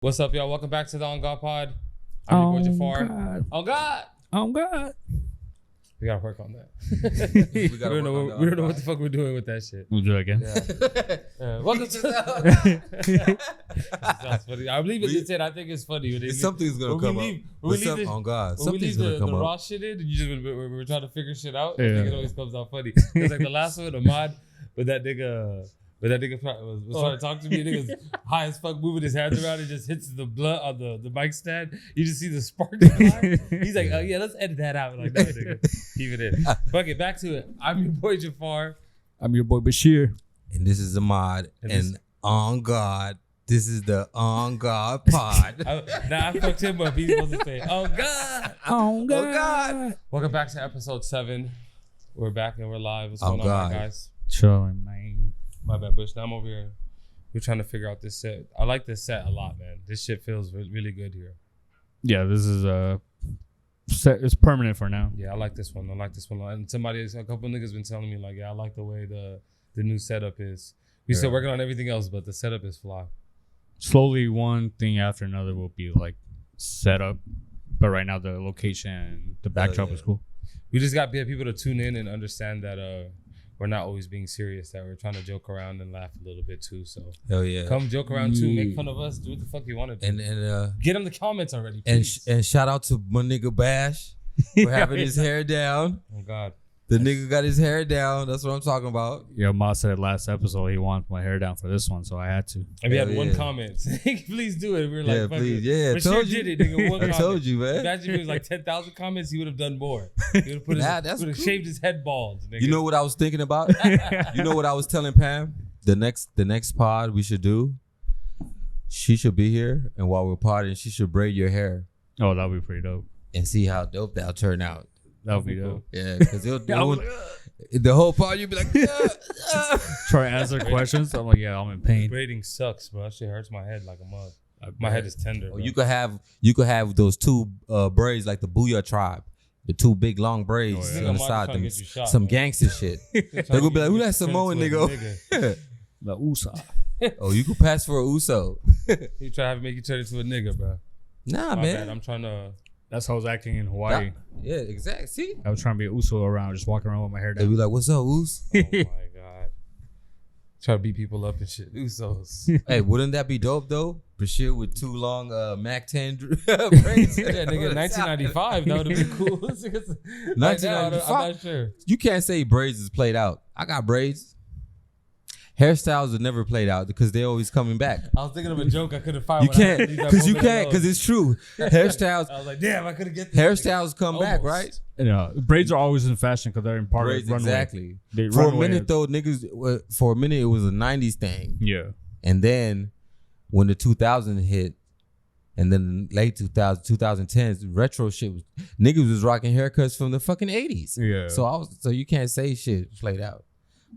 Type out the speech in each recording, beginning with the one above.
What's up, y'all? Welcome back to the OnGod Pod. I'm your boy Jaffar. God. OnGod! God. We gotta work on that. we don't know what the fuck we're doing with that shit. We'll do it again. Yeah. Welcome to That's funny. I believe it's it. I think it's funny. Something's gonna come up. What's up, on God? When we Something's leave gonna come the up. raw shit in, and you just we're trying to figure shit out. Yeah. I think it always comes out funny. It's like the last one, Ahmad, with that nigga. But that nigga was trying to talk to me. Nigga's high as fuck, moving his hands around and just hits the blood on the mic stand. You just see the spark fly. He's like, oh yeah, let's edit that out. Like, no, nigga, keep it in. Fuck it, back to it. I'm your boy Jaffar. I'm your boy Bashir. And this is Ahmad. And on God, this is the On God Pod. I fucked him up. He's supposed to say, oh God. Oh God. Oh God. Welcome back to episode 7. We're back and we're live. What's going on, guys? Chilling, man. My bad, Bush. Now I'm over here. We're trying to figure out this set. I like this set a lot, man. This shit feels really good here. Yeah, this is set. It's permanent for now. Yeah, I like this one. And a couple niggas been telling me like, yeah, I like the way the new setup is. We still working on everything else, but the setup is fly. Slowly, one thing after another will be like set up. But right now, the location, the backdrop is cool. We just got people to tune in and understand that we're not always being serious, that we're trying to joke around and laugh a little bit too. So hell yeah, come joke around too, make fun of us, do what the fuck you want to do, and get in the comments already, please. and shout out to my nigga Bash for having his hair down. Oh God, the nigga got his hair down. That's what I'm talking about. Yeah, Ma said last episode he wanted my hair down for this one, so I had to. And we had one comment saying, please do it. We were like, please, yeah, but told you. Did it, nigga, one I comment. told you, man. Imagine if it was like 10,000 comments, he would have done more. He would have shaved his head bald. Nigga. You know what I was thinking about? You know what I was telling Pam? The next pod we should do, she should be here, and while we're podding, she should braid your hair. Oh, that'd be pretty dope. And see how dope that'll turn out. That would be dope. Yeah, because the whole part you'd be like, try to answer questions. I'm like, yeah, I'm in pain. Braiding sucks, bro. That shit hurts my head like a mug. My head is tender. You could have those two braids like the Booyah tribe, the two big long braids on the side. Some gangster shit. They gonna be like, who that Samoan nigga? The USA. Oh, you could pass for a Uso. He try to make you turn into a nigga, bro. Nah, my man. bad. I'm trying to. That's how I was acting in Hawaii. Yeah, exactly. See, I was trying to be a Uso around, just walking around with my hair they down. be like, "What's up, Us?" Oh my God. Try to beat people up and shit. Usos. Hey, wouldn't that be dope though? Bashir with two long Mac 10 braids. Yeah, nigga, 1995. That would have been cool. 1995. I'm not sure. You can't say braids is played out. I got braids. Hairstyles are never played out because they're always coming back. I was thinking of a joke I couldn't find. You can't because it's true. Hairstyles. I was like, damn, I couldn't get this. Hairstyles come back, right? Yeah, braids are always in fashion because they're in part Braids, of runway. exactly. They For a runway. minute though, niggas. For a minute, it was a '90s thing. Yeah. And then when the 2000 hit, and then late 2010s, retro shit was niggas was rocking haircuts from the fucking 80s. Yeah. So you can't say shit played out.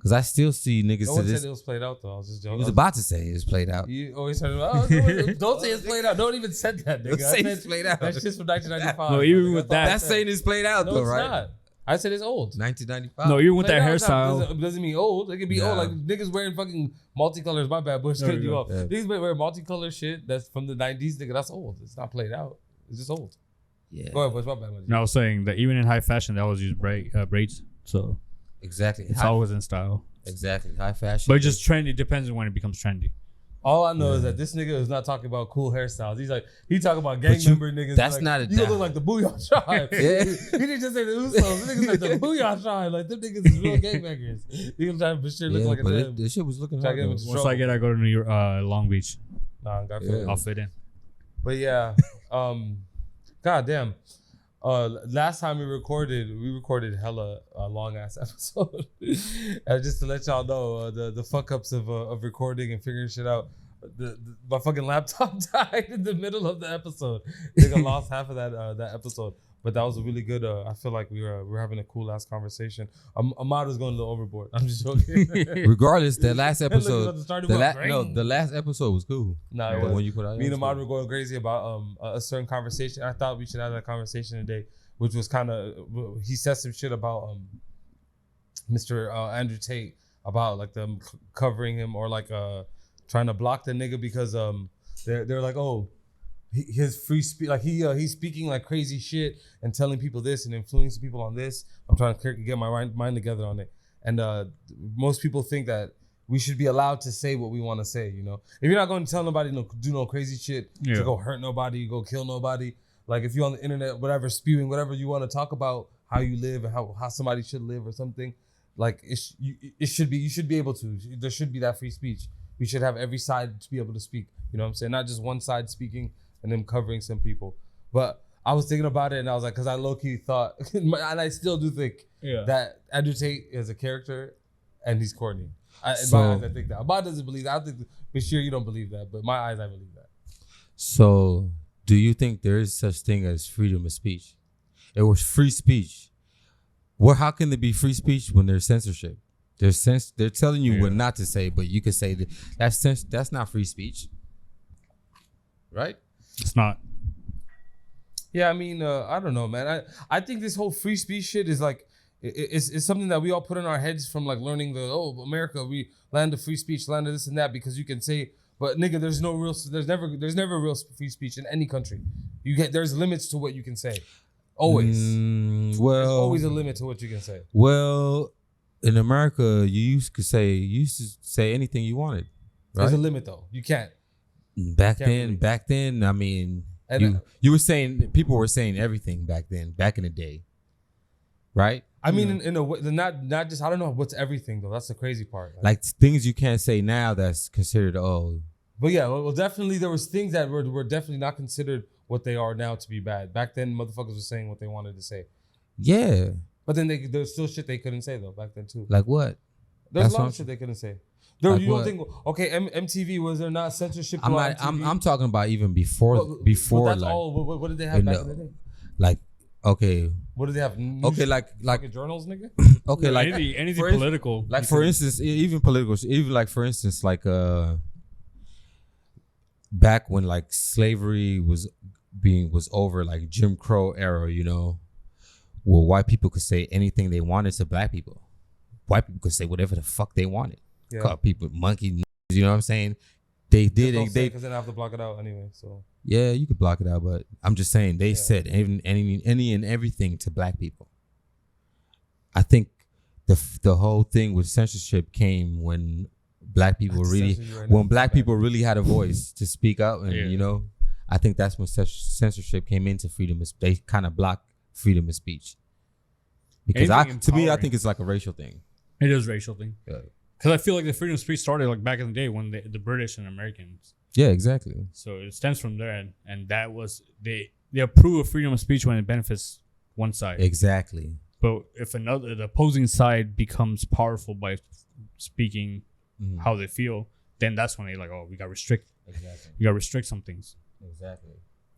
Cause I still see niggas No to one this. said it was played out though. I was just joking. I was about to say it's played out. You always heard about, don't say it's played out. Don't even said that, nigga. Don't say it's played out. That's just from 1995. No, even with that, That's saying it's played out no, though, it's right? not. I said it's old. 1995. No, even with Played that out hairstyle. doesn't mean old. It can be old. Like niggas wearing fucking multicolors. My bad, Bush. Cut you off. Yeah. Niggas wearing multicolor shit that's from the 90s, nigga. That's old. It's not played out. It's just old. Yeah. Go ahead, Bush. My bad. No, I was saying that even in high fashion, they always use braids. So Exactly. it's always in style. Exactly. High fashion. But just trendy. It depends on when it becomes trendy. All I know is that this nigga is not talking about cool hairstyles. He's like, he talking about gang member niggas. That's like, not a you look like the Booyah Tribe. Yeah. He didn't just say the Usos. The niggas like the Booyah Tribe. Like, them niggas is real gangbangers. He was trying to Bashir look like a damn. This shit was looking Try to hard. get him though. into Once I go to New York, Long Beach, Nah, got Yeah. I'll fit in. But yeah, god damn. Last time we recorded hella long ass episode. Just to let y'all know, the fuck ups of recording and figuring shit out. My fucking laptop died in the middle of the episode. I think I lost half of that episode. But that was a really good. I feel like we were having a cool ass conversation. Ahmad was going a little overboard. I'm just joking. Regardless, that last episode, the the last episode was cool. Nah, The it was. one you put out. Me and Ahmad were going crazy about a certain conversation. I thought we should have that conversation today, which was kind of he said some shit about Mr. Andrew Tate about like them covering him or like trying to block the nigga because they're like, oh, his free speech, like he's speaking like crazy shit and telling people this and influencing people on this. I'm trying to get my mind together on it. And most people think that we should be allowed to say what we want to say, you know? If you're not going to tell nobody to do no crazy shit, to go hurt nobody, go kill nobody. Like if you're on the internet, whatever, spewing whatever you want to talk about, how you live and how somebody should live or something, like it should be, you should be able to. There should be that free speech. We should have every side to be able to speak. You know what I'm saying? Not just one side speaking and then covering some people. But I was thinking about it and I was like, because I low-key thought, and I still do think that Andrew Tate is a character and he's corny. In my eyes, I think that. Ahmad doesn't believe that. I think Bashir, you don't believe that. But in my eyes, I believe that. So do you think there is such thing as freedom of speech? It was free speech. Well, how can there be free speech when there's censorship? They're telling you what not to say, but you can say that's not free speech. Right? It's not. Yeah, I mean, I don't know, man. I think this whole free speech shit is like, it's something that we all put in our heads from like learning America, we land of free speech, land of this and that, because you can say, but nigga, there's never real free speech in any country. There's limits to what you can say. Always. There's always a limit to what you can say. Well, in America, you used to say anything you wanted. Right? There's a limit though. You can't. Back then, I mean, you were saying, people were saying everything back then, back in the day, right? I mean, in a way, not just, I don't know what's everything though. That's the crazy part. Like things you can't say now that's considered But yeah, well, definitely there was things that were definitely not considered what they are now to be bad. Back then, motherfuckers were saying what they wanted to say. Yeah. But then there's still shit they couldn't say though back then too. Like what? There's a lot of shit they couldn't say. There, like you don't think, okay, MTV, was there not censorship? I'm talking about even before. But that's like, all. What did they have back in the day? Like, okay. What did they have? News, okay, like journals, nigga. Okay, yeah, like anything political. Like for instance, even political. Even like for instance, like back when like slavery was over, like Jim Crow era, you know, where white people could say anything they wanted to black people. White people could say whatever the fuck they wanted. Yeah. Call people monkey, you know what I'm saying? They did it. Because then I have to block it out anyway. So yeah, you could block it out, but I'm just saying they said any and everything to black people. I think the whole thing with censorship came when black people really had a voice to speak out, and you know, I think that's when censorship came into freedom. They kind of blocked freedom of speech because to me, I think it's like a racial thing. It is a racial thing. Yeah. Because I feel like the freedom of speech started like back in the day when the British and Americans. Yeah, exactly. So it stems from there, and that was they approve of freedom of speech when it benefits one side. Exactly. But if the opposing side becomes powerful by speaking how they feel, then that's when they like, oh, we got to restrict. Exactly. We got to restrict some things. Exactly.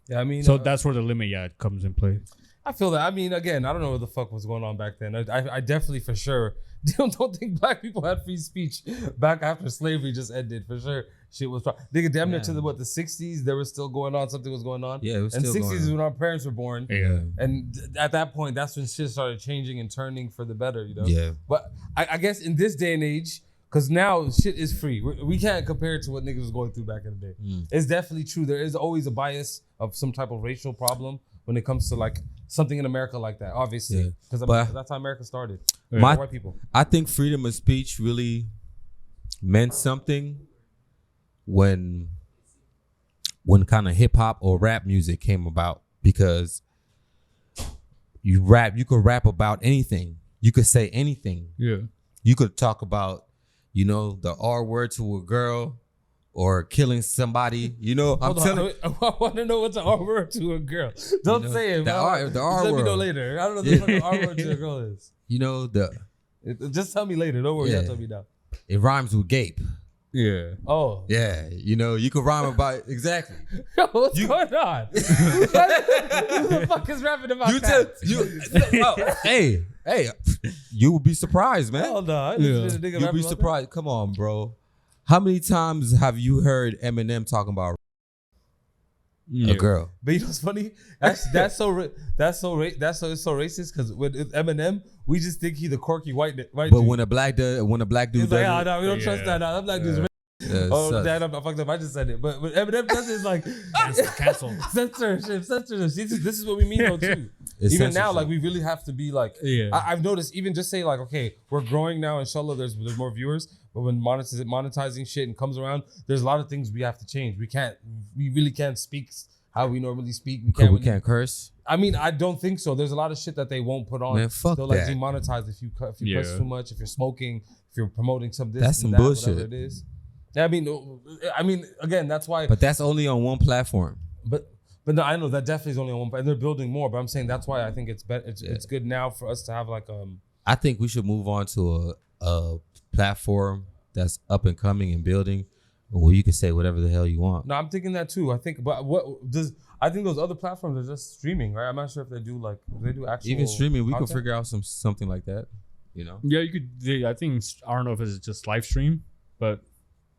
Yeah, I mean. So that's where the limit comes in play. I feel that. I mean, again, I don't know what the fuck was going on back then. I definitely, for sure, don't think black people had free speech back after slavery just ended. For sure, shit was nigga damn near to the 60s. There was still going on. Something was going on. Yeah, it was still going on. And 60s is when our parents were born. Yeah. And at that point, that's when shit started changing and turning for the better. You know. Yeah. But I guess in this day and age, because now shit is free. We can't compare it to what niggas was going through back in the day. It's definitely true. There is always a bias of some type of racial problem when it comes to like something in America like that, obviously, because that's how America started. White people. I think freedom of speech really meant something when kind of hip hop or rap music came about, because you could rap about anything. You could say anything. Yeah. You could talk about, you know, the R word to a girl or killing somebody, you know. I want to know what's the R word to a girl. Don't say it. The R word. Let me know later. I don't know what the R word to a girl is. You know just tell me later. Don't worry. You have to tell me now. It rhymes with gape. Yeah. Oh. Yeah. You know, you could rhyme about exactly. Yo, what's going on? Who the fuck is rapping about that? Hey, you would be surprised, man. Hell no. You'd be surprised. Come on, bro. How many times have you heard Eminem talking about a girl? But you know what's funny? That's so racist, because with Eminem, we just think he's the quirky white but dude. when a black dude, he's like, no, we don't trust that. That black dude's racist. Damn, I fucked up. I just said it. But Eminem does it is like cancel. censorship. This is what we mean though too. Even now, like we really have to be like. I've noticed even just say like, okay, we're growing now. Inshallah, there's more viewers. But when monetizing shit and comes around, there's a lot of things we have to change. We really can't speak how we normally speak. We can't curse. I mean, I don't think so. There's a lot of shit that they won't put on. Man, fuck They'll that. like demonetize if you curse too much, if you're smoking, if you're promoting some this. That's some that, bullshit. Whatever it is. I mean, again, that's why. But that's only on one platform. But no, I know that definitely is only on one. And they're building more. But I'm saying that's why I think it's better. It's good now for us to have like I think we should move on to a platform that's up and coming and building, where you can say whatever the hell you want. No, I'm thinking that too. I think, but I think those other platforms are just streaming, right? I'm not sure if they do actual. Even streaming, we content? could figure out something like that. You know? Yeah, you could. I think I don't know if it's just live stream, but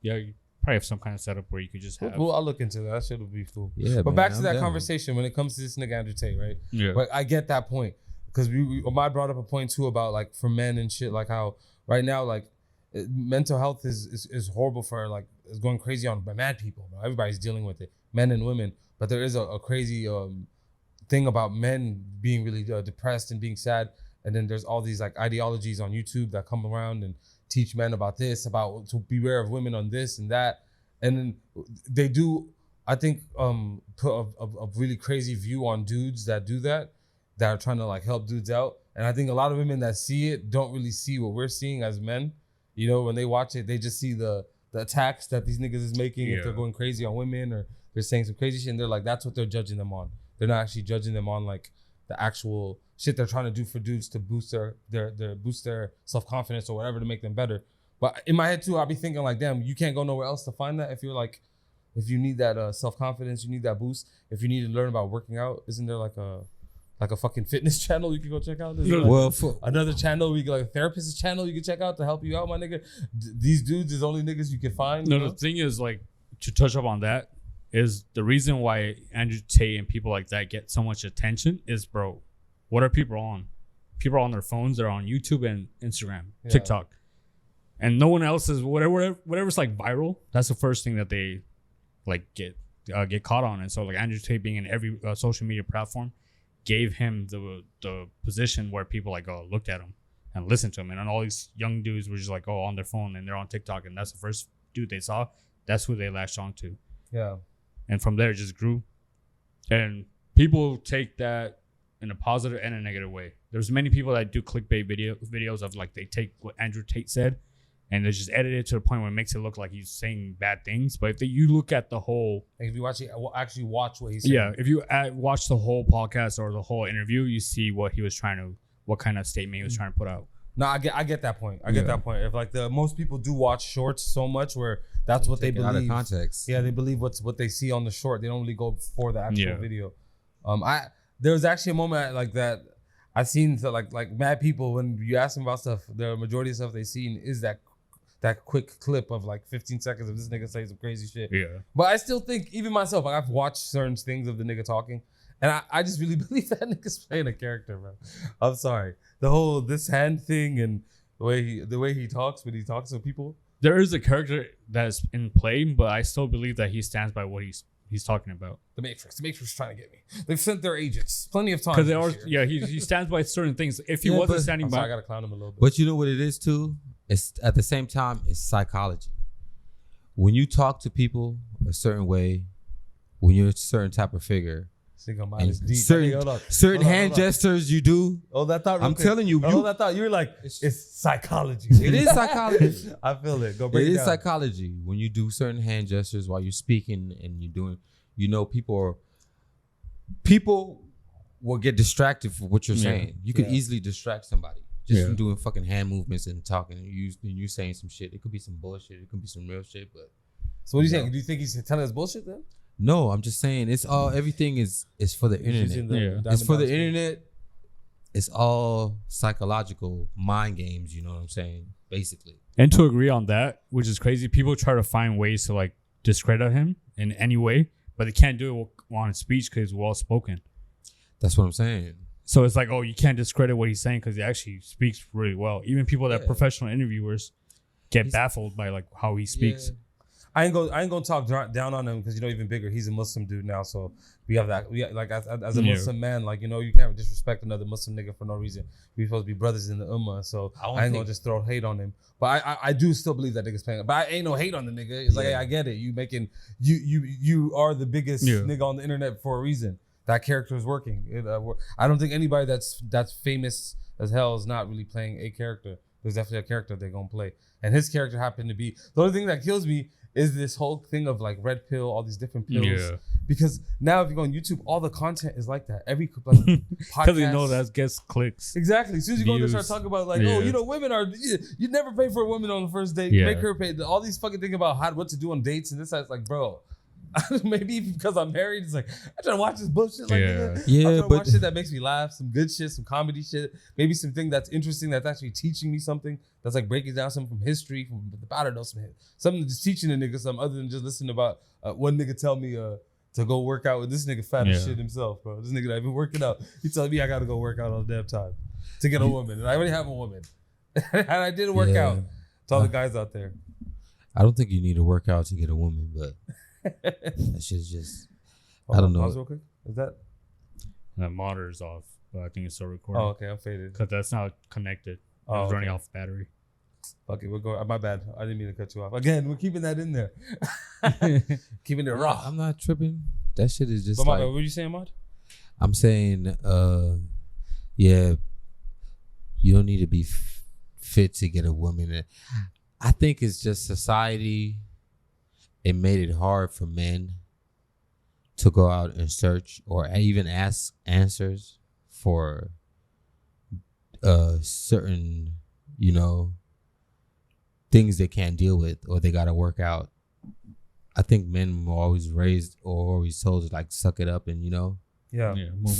yeah, you probably have some kind of setup where you could just have. Well, I'll look into that. That shit would be cool. Yeah, but man, back to I'm that down. conversation when it comes to this nigga Andrew Tate, right? Yeah. But I get that point because Ahmad brought up a point too about like for men and shit, like how right now like mental health is horrible for like it's going crazy on mad people. Bro. Everybody's dealing with it, men and women. But there is a crazy thing about men being really depressed and being sad. And then there's all these like ideologies on YouTube that come around and teach men about this, about to beware of women on this and that. And then they do, I think, put a really crazy view on dudes that do that are trying to like help dudes out. And I think a lot of women that see it don't really see what we're seeing as men. You know, when they watch it, they just see the attacks that these niggas is making if they're going crazy on women or they're saying some crazy shit. And they're like, that's what they're judging them on. They're not actually judging them on like the actual shit they're trying to do for dudes to boost their self-confidence or whatever to make them better. But in my head too, I'll be thinking like, damn, you can't go nowhere else to find that. If you need that self-confidence, you need that boost. If you need to learn about working out, isn't there like a fucking fitness channel you can go check out? Another channel, like a therapist's channel you can check out to help you out, my nigga. These dudes is only niggas you can find. No, the thing is, like, to touch up on that, is the reason why Andrew Tate and people like that get so much attention is, bro, what are people on? People are on their phones. They're on YouTube and Instagram, TikTok. And no one else is, whatever's like viral, that's the first thing that they like get caught on. And so like Andrew Tate being in every social media platform gave him the position where people like looked at him and listened to him. And all these young dudes were just like on their phone and they're on TikTok, and that's the first dude they saw. That's who they latched on to. Yeah. And from there it just grew. And people take that in a positive and a negative way. There's many people that do clickbait videos of like they take what Andrew Tate said and they just edit it to the point where it makes it look like he's saying bad things. But if you look at the whole... Like if you actually watch what he's saying. Yeah, if you watch the whole podcast or the whole interview, you see what kind of statement he was trying to put out. No, I get that point. I get that point. If like most people do watch shorts so much where that's what they believe. Out of context. Yeah, they believe what they see on the short. They don't really go for the actual video. There was actually a moment like that I've seen like mad people when you ask them about stuff, the majority of stuff they've seen is that quick clip of like 15 seconds of this nigga saying some crazy shit. Yeah. But I still think, even myself, like I've watched certain things of the nigga talking, and I just really believe that nigga's playing a character, bro. I'm sorry. The whole this hand thing and the way he talks when he talks to people. There is a character that's in play, but I still believe that he stands by what he's talking about. The Matrix is trying to get me. They've sent their agents plenty of times. Because they are, he stands by certain things. If he wasn't standing by, I gotta clown him a little bit. But you know what it is too? It's at the same time, it's psychology. When you talk to people a certain way, when you're a certain type of figure, and certain hand gestures you do. Oh, that thought. I'm telling you. Oh, that thought. You were like, it's psychology. It is psychology. I feel it. Go break it down. It is psychology. When you do certain hand gestures while you're speaking and you're doing, people will get distracted for what you're saying. You could easily distract somebody just from doing fucking hand movements and talking and you saying some shit. It could be some bullshit. It could be some real shit. But so what are you saying? Do you think he's telling us bullshit then? No, I'm just saying everything is for the internet. It's for the internet. It's all psychological mind games, you know what I'm saying? Basically. And to agree on that, which is crazy, people try to find ways to like discredit him in any way, but they can't do it on speech because it's well spoken. That's what I'm saying. So it's like, you can't discredit what he's saying because he actually speaks really well. Even people that professional interviewers get baffled by like how he speaks. Yeah. I ain't gonna talk down on him because even bigger. He's a Muslim dude now, so we have that. We like as a Muslim man, like you can't disrespect another Muslim nigga for no reason. We supposed to be brothers in the ummah, so I ain't gonna just throw hate on him. But I do still believe that nigga's playing. But I ain't no hate on the nigga. It's like hey, I get it. You are the biggest nigga on the internet for a reason. That character is working. I don't think anybody that's famous as hell is not really playing a character. There's definitely a character they're gonna play, and his character happened to be the only thing that kills me is this whole thing of like red pill, all these different pills. Yeah. Because now if you go on YouTube, all the content is like that. Every like podcast, because you know that gets clicks. Exactly. As soon as you go there, start talking about like, women are. You never pay for a woman on the first date. You make her pay. All these fucking things about what to do on dates and this. It's like, bro. Maybe because I'm married, it's like I try to watch this bullshit. Like, I watch shit that makes me laugh, some good shit, some comedy shit, maybe something that's interesting that's actually teaching me something that's like breaking down something from history, from I don't know, something that's teaching a nigga something other than just listening about one nigga tell me to go work out with this nigga fat as shit himself, bro. This nigga that been working out, he telling me I gotta go work out all the damn time to get a woman, and I already have a woman, and I didn't work out. To all the guys out there, I don't think you need to work out to get a woman, but. That shit's just I don't know. Pause real quick. Is that monitor's off, but I think it's still recording. Oh, okay, I'm faded. Because that's not connected. It's running off battery. Fuck it, we'll go. My bad. I didn't mean to cut you off. Again, we're keeping that in there. Keeping it raw. I'm not tripping. That shit is just what were you saying, Ahmad? I'm saying, you don't need to be fit to get a woman. I think it's just society. It made it hard for men to go out and search or even ask answers for certain, things they can't deal with or they got to work out. I think men were always raised or always told to like suck it up and,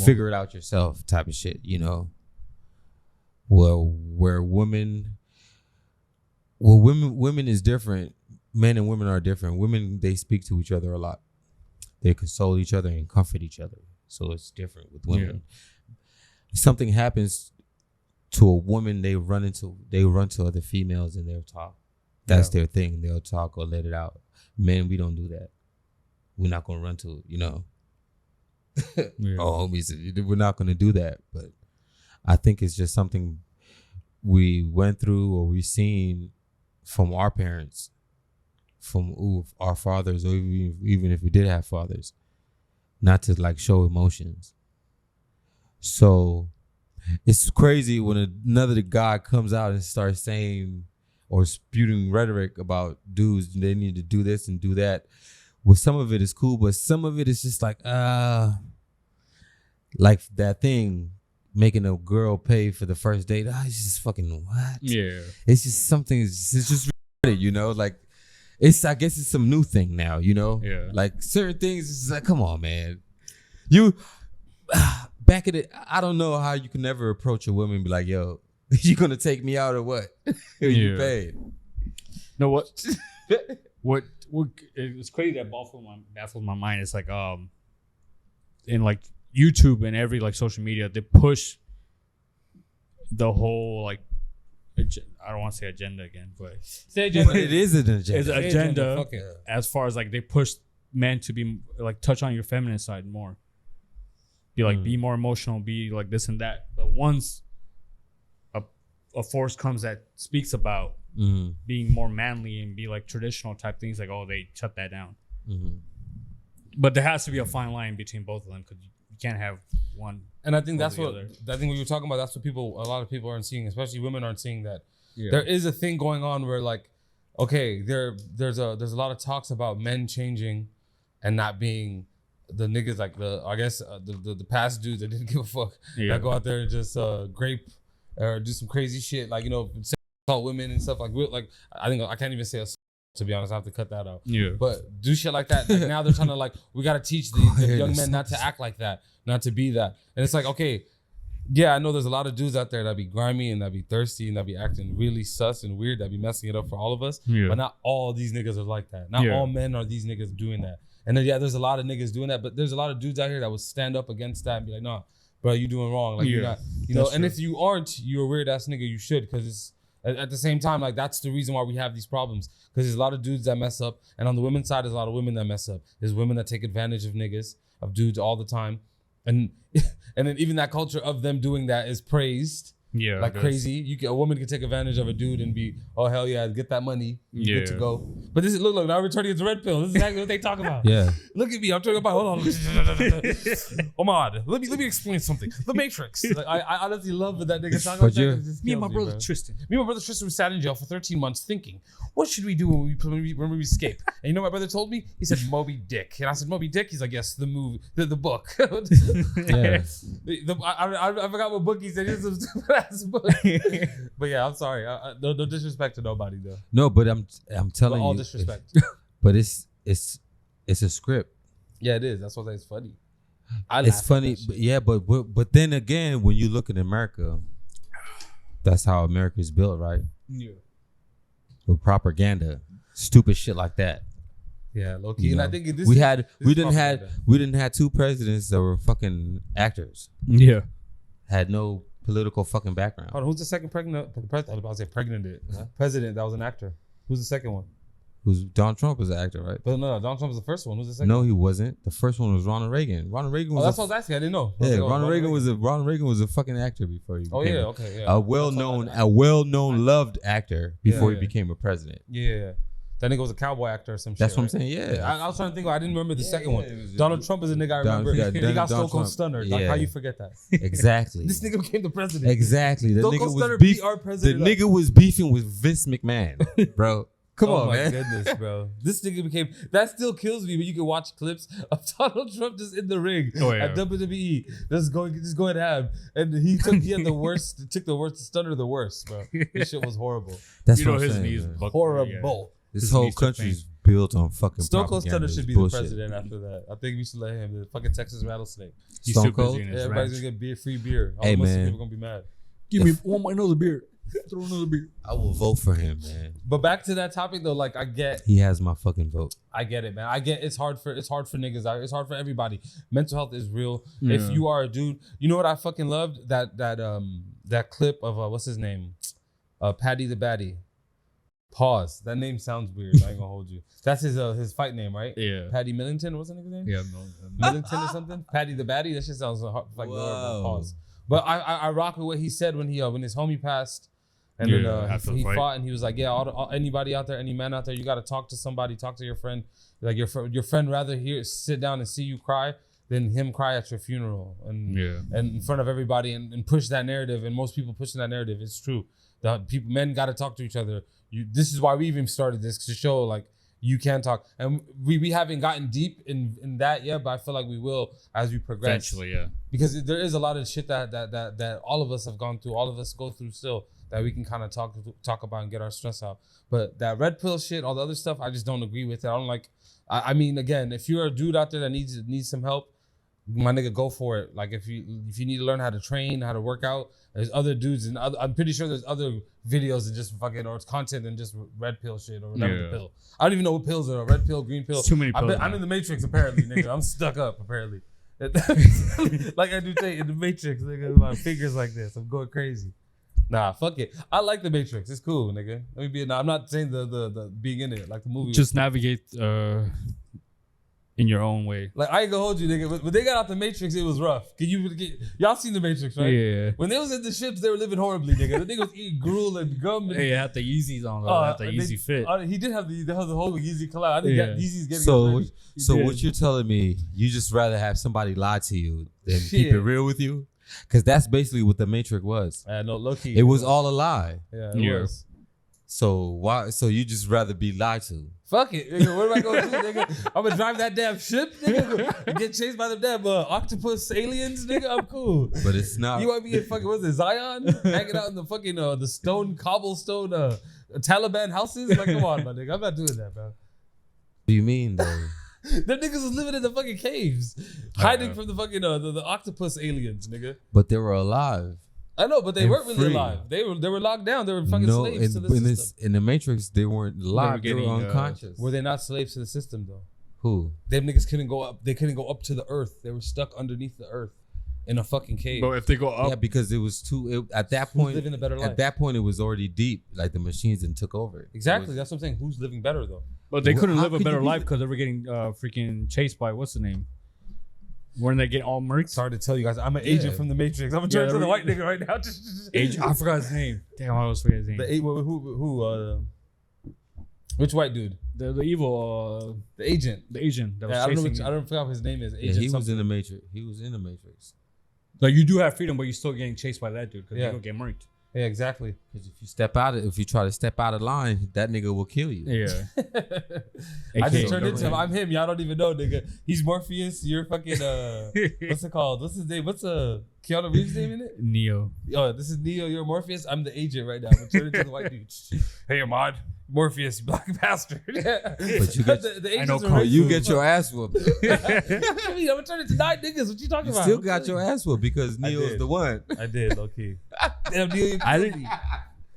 figure it out yourself type of shit, Well, where women is different. Men and women are different. Women, they speak to each other a lot. They console each other and comfort each other. So it's different with women. If something happens to a woman, they run to other females and they'll talk. That's their thing. They'll talk or let it out. Men, we don't do that. We're not gonna run to it, Oh, homies, we're not gonna do that. But I think it's just something we went through or we've seen from our parents. From our fathers, or even if we did have fathers, not to like show emotions. So it's crazy when another guy comes out and starts saying or spewing rhetoric about dudes, they need to do this and do that. Well, some of it is cool, but some of it is just like that thing making a girl pay for the first date. It's just fucking what? Yeah. It's just something. It's just like. I guess it's some new thing now, Yeah. Like certain things, it's like, come on, man. You back at it. I don't know how you can never approach a woman and be like, yo, you gonna take me out or what? You paid. No, what? what? It's crazy that baffles my mind. It's like in like YouTube and every like social media, they push the whole like. I don't want to say agenda again, but it is an agenda. It's an agenda as far as like they push men to be like touch on your feminine side more. Be like be more emotional, be like this and that. But once a force comes that speaks about being more manly and be like traditional type things, like they shut that down. But there has to be a fine line between both of them because you can't have one. And I think that's what we were talking about. That's what a lot of people aren't seeing, especially women aren't seeing that. Yeah. There is a thing going on where like, okay, there's a lot of talks about men changing and not being the niggas like the past dudes that didn't give a fuck that go out there and just grape or do some crazy shit like assault women and stuff like I think I can't even say assault. To be honest, I have to cut that out. Yeah. But do shit like that. Like now they're trying to like, we got to teach the young men not to act like that, not to be that. And it's like, okay, yeah, I know there's a lot of dudes out there that be grimy and that be thirsty and that be acting really sus and weird, that be messing it up for all of us. Yeah. But not all these niggas are like that. Not all men are these niggas doing that. And then, there's a lot of niggas doing that, but there's a lot of dudes out here that will stand up against that and be like, nah, bro, you doing wrong. Like you're not, and if you aren't, you're a weird ass nigga, you should, because At the same time, like that's the reason why we have these problems, because there's a lot of dudes that mess up, and on the women's side, there's a lot of women that mess up. There's women that take advantage of niggas, of dudes all the time, and then even that culture of them doing that is praised. Yeah, like crazy. A woman can take advantage of a dude and be, oh hell yeah, get that money, you good to go. But this is look, now we're turning into red pill. This is exactly what they talk about. Yeah. Look at me, I'm talking about. Hold on, Ahmad, let me explain something. The Matrix. Like, I honestly love that nigga talking about that. Me and my brother Tristan. We sat in jail for 13 months thinking, what should we do when we escape? And you know what my brother told me? He said Moby Dick, and I said Moby Dick. He's like, yes, the movie, the book. Yeah. I forgot what book he said. He was book. But yeah, I'm sorry. No disrespect to nobody though. No, but I'm telling you, all disrespect. But it's a script. Yeah, it is. That's why it's funny. It's funny, but then again, when you look at America, that's how America is built, right? Yeah. With propaganda, stupid shit like that. Yeah, low key. And I think we didn't have two presidents that were fucking actors. Yeah. Had no political fucking background. Hold on, who's the second president? I was about to say president. President that was an actor. Who's the second one? Donald Trump was an actor, right? But no, Donald Trump was the first one. Who's the second? No, he wasn't. The first one was Ronald Reagan. Ronald Reagan was. That's what I was asking. I didn't know. Yeah, Ronald Reagan was a fucking actor before he. Okay. A well-known, loved actor before he became a president. Yeah. That nigga was a cowboy actor or some shit. That's what I'm saying. Yeah. I was trying to think. I didn't remember the second one. Donald Trump is a nigga I remember. He got Stone Cold Stunner. Like, how you forget that? Exactly. This nigga became the president. Exactly. Stone Cold Stunner beat our president. The nigga was beefing with Vince McMahon, bro. Come on, man. Oh my goodness, bro. This nigga became. That still kills me when you can watch clips of Donald Trump just in the ring at WWE, just going ham, and he took the worst. Took the worst stunner, the worst, bro. This shit was horrible. That's what I'm saying. His knees horrible. This whole country's built on fucking Stone Cold Stunner should be bullshit. The president after that. I think we should let him. The fucking Texas rattlesnake. Stone Cold? Yeah, everybody's gonna get free beer. All most people gonna be mad. Give me another beer. Throw another beer. I will vote for him, man. But back to that topic though, like I get he has my fucking vote. I get it, man. I get it's hard for niggas. It's hard for everybody. Mental health is real. Yeah. If you are a dude, you know what I fucking loved? That clip of what's his name? Paddy the Baddy. Pause. That name sounds weird. I ain't gonna hold you. That's his fight name, right? Yeah. Paddy Millington. What's the nigga's name? Yeah, Millington or something. Paddy the Baddy. That shit sounds like pause. But I rock with what he said when his homie passed, and then he fought, and he was like, yeah, anybody out there, any man out there, you got to talk to somebody, talk to your friend. Like your friend rather sit down and see you cry than him cry at your funeral and in front of everybody and push that narrative. And most people pushing that narrative. It's true. Men got to talk to each other. This is why we even started this, to show like you can talk, and we haven't gotten deep in that yet, but I feel like we will as we progress. Eventually, yeah. Because there is a lot of shit that all of us have gone through, all of us go through still, that we can kind of talk about and get our stress out. But that red pill shit, all the other stuff, I just don't agree with it. I don't like. I mean, again, if you're a dude out there that needs some help, my nigga, go for it. Like if you need to learn how to train, how to work out, there's other dudes and I'm pretty sure there's other videos and just fucking or it's content than just red pill shit or whatever the pill. I don't even know what pills are. Red pill, green pill. It's too many pills. I'm in the Matrix apparently, nigga. I'm stuck up apparently. Like I do say in the Matrix, nigga. My fingers like this. I'm going crazy. Nah, fuck it. I like the Matrix. It's cool, nigga. I'm not saying the being in it like the movie. Just navigate. In your own way. Like I ain't gonna hold you, nigga. When they got out the Matrix, it was rough. Y'all seen the Matrix, right? Yeah. When they was in the ships, they were living horribly, nigga. The nigga was eating gruel and gum. And, they had the Yeezys on. Had the Yeezy fit. He did have the whole Yeezy collab. I think Yeezy's getting. So what you're telling me? You just rather have somebody lie to you than keep it real with you? Because that's basically what the Matrix was. No, low-key. It was all a lie. Yeah, it was. So why? So you just rather be lied to? Fuck it, nigga. What am I gonna do, nigga? I'm gonna drive that damn ship, nigga, and get chased by the damn octopus aliens, nigga. I'm cool. But it's not. You want me in fucking what's it, Zion? Hanging out in the fucking the stone cobblestone Taliban houses? Like, come on, my nigga. I'm not doing that, bro. What do you mean though? Them niggas was living in the fucking caves, hiding from the fucking the octopus aliens, nigga. But they were alive. I know, but they weren't really alive. They were locked down. They were fucking slaves to the system. In the Matrix, they weren't alive. They were unconscious. Were they not slaves to the system though? Who? Them niggas couldn't go up. They couldn't go up to the earth. They were stuck underneath the earth. in a fucking cave. But if they go up, yeah, because it was at that point. living a better life? At that point, it was already deep. Like the machines then took over. Exactly. That's what I'm saying. Who's living better though? but they couldn't How live a could better you be life because they were getting freaking chased by what's the name? Weren't they getting all murked? Sorry to tell you guys, I'm an agent from the Matrix. I'm gonna turn to the white nigga right now. I forgot his name. Damn, I always forget his name. Which white dude? The evil The agent. the Asian that was I don't know. chasing. I don't forget what his name is. Yeah, Agent. he was in the Matrix. He was in the Matrix. Like you do have freedom, but you're still getting chased by that dude because Yeah. you're gonna get murked. Yeah, exactly. Because if you try to step out of line, that nigga will kill you. Yeah. I just AKA turned into him. government. I'm him. Y'all don't even know, nigga. He's Morpheus. You're fucking what's it called? What's his name? What's Keanu Reeves' name in it? Neo. Oh, this is Neo. You're Morpheus. I'm the agent right now. I'm turning into the white dude. Hey, Ahmad. Morpheus, black bastard. But you get, the I know agents are Carl, you racist. get your ass whooped. What you mean? I'm gonna turn into 9 niggas. What you talking You about? still got your ass whooped because I Neo's did. the one. I did, low key. Damn, Neo, I didn't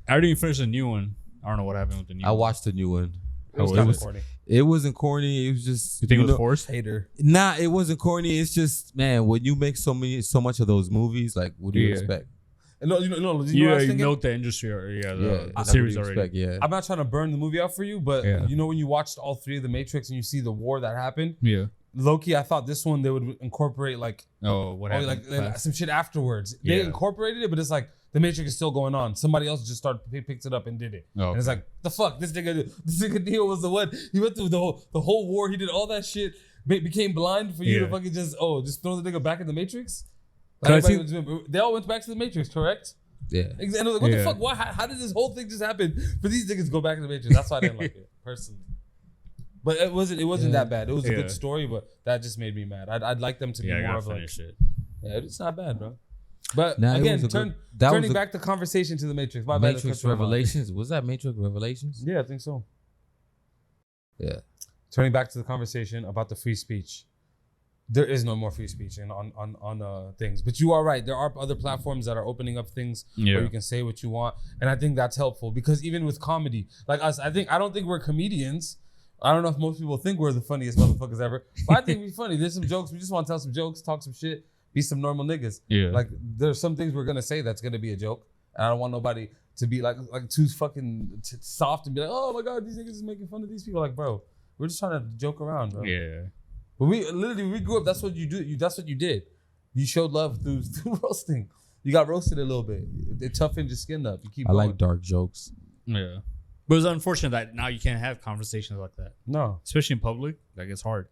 even finish the new one. I don't know what happened with the new I one. watched the new one. It was Oh, kind it of was- corny. It wasn't corny. It was just You think it was know- forced? Hater. Nah, it wasn't corny. It's just, man, when you make so much of those movies, like, what do you Yeah. expect? No, you know what I was You thinking? milked the industry or the like, what series do you already. expect? Yeah. I'm not trying to burn the movie out for you, but Yeah. you know when you watched all 3 of the Matrix and you see the war that happened, Yeah. low-key, I thought this one they would incorporate like What happened? like some shit afterwards. They Yeah. incorporated it, but it's like the Matrix is still going on. Somebody else just picked it up and did it. Oh, And it's like, the fuck, this nigga Neo was the one. He went through the whole war. He did all that shit. Became blind for you to Yeah. fucking just throw the nigga back in the Matrix. Can I They all went back to the Matrix, correct? Yeah. And I was like, what the Yeah. fuck? Why? How did this whole thing just happen for these niggas to go back to the Matrix? That's why I didn't like it personally. But it wasn't that bad. It was a Yeah. good story, but that just made me mad. I'd like them to be Yeah, I more gotta of like, finish it. yeah, it's not bad, bro. But Nah, it again, was a good- turning back the conversation to the Matrix. My bad, Matrix cut you off. Revelations. Was that Matrix Revelations? Yeah, I think so. Yeah. Turning back to the conversation about the free speech. There is no more free speech on things. But you are right. There are other platforms that are opening up things where you can say what you want. And I think that's helpful because even with comedy, like us, I don't think we're comedians. I don't know if most people think we're the funniest motherfuckers ever. But I think we're funny. There's some jokes. We just want to tell some jokes, talk some shit, be some normal niggas. Yeah. Like there's some things we're gonna say that's gonna be a joke. And I don't want nobody to be like too fucking soft and be like, oh my god, these niggas is making fun of these people. Like, bro, we're just trying to joke around, bro. Yeah. But we grew up. That's what you do. That's what you did. You showed love through roasting. You got roasted a little bit. It toughened your skin up. You keep. I going. like dark jokes. Yeah. But it's unfortunate that now you can't have conversations like that, No. especially in public. Like it's hard.